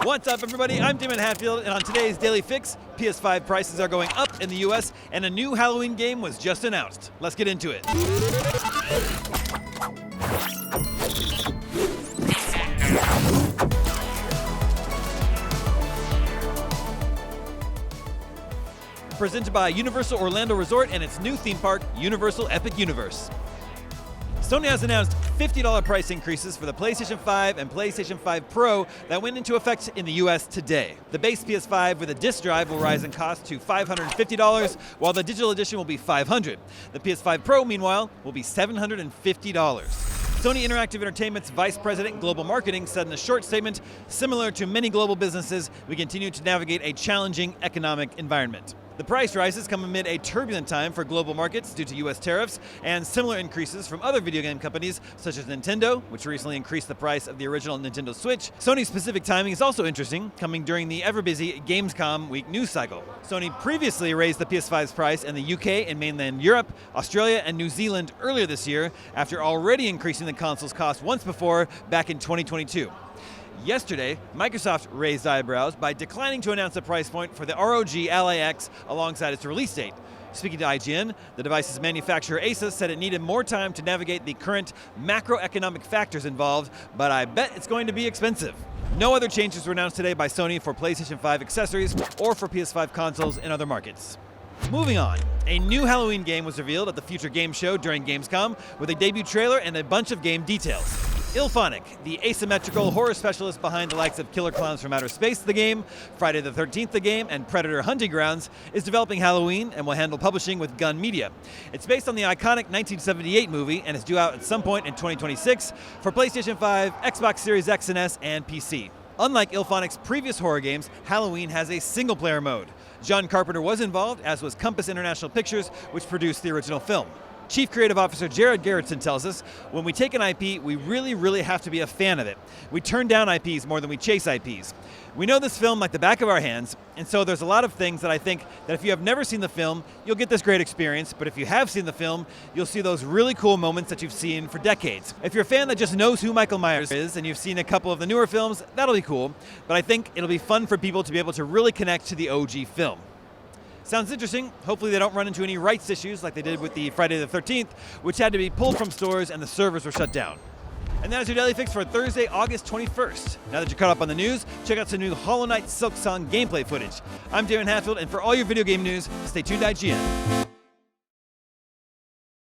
What's up, everybody? I'm Damon Hatfield, and on today's Daily Fix, PS5 prices are going up in the US, and a new Halloween game was just announced. Let's get into it. Presented by Universal Orlando Resort and its new theme park, Universal Epic Universe. Sony has announced $50 price increases for the PlayStation 5 and PlayStation 5 Pro that went into effect in the US today. The base PS5 with a disc drive will rise in cost to $550, while the digital edition will be $500. The PS5 Pro, meanwhile, will be $750. Sony Interactive Entertainment's Vice President Global Marketing said in a short statement, similar to many global businesses, we continue to navigate a challenging economic environment. The price rises come amid a turbulent time for global markets due to US tariffs and similar increases from other video game companies such as Nintendo, which recently increased the price of the original Nintendo Switch. Sony's specific timing is also interesting, coming during the ever-busy Gamescom week news cycle. Sony previously raised the PS5's price in the UK and mainland Europe, Australia, and New Zealand earlier this year, after already increasing the console's cost once before back in 2022. Yesterday, Microsoft raised eyebrows by declining to announce a price point for the ROG Ally X alongside its release date. Speaking to IGN, the device's manufacturer Asus said it needed more time to navigate the current macroeconomic factors involved, but I bet it's going to be expensive. No other changes were announced today by Sony for PlayStation 5 accessories or for PS5 consoles in other markets. Moving on, a new Halloween game was revealed at the Future Game Show during Gamescom with a debut trailer and a bunch of game details. Illfonic, the asymmetrical horror specialist behind the likes of Killer Klowns from Outer Space the game, Friday the 13th the game, and Predator Hunting Grounds, is developing Halloween and will handle publishing with Gun Media. It's based on the iconic 1978 movie and is due out at some point in 2026 for PlayStation 5, Xbox Series X and S, and PC. Unlike Illfonic's previous horror games, Halloween has a single-player mode. John Carpenter was involved, as was Compass International Pictures, which produced the original film. Chief Creative Officer Jared Garrettson tells us, when we take an IP, we really have to be a fan of it. We turn down IPs more than we chase IPs. We know this film like the back of our hands, and so there's a lot of things that I think that if you have never seen the film, you'll get this great experience, but if you have seen the film, you'll see those really cool moments that you've seen for decades. If you're a fan that just knows who Michael Myers is, and you've seen a couple of the newer films, that'll be cool, but I think it'll be fun for people to be able to really connect to the OG film. Sounds interesting. Hopefully they don't run into any rights issues like they did with the Friday the 13th, which had to be pulled from stores and the servers were shut down. And that is your Daily Fix for Thursday, August 21st. Now that you're caught up on the news, check out some new Hollow Knight Silk Song gameplay footage. I'm Damon Hatfield, and for all your video game news, stay tuned to IGN.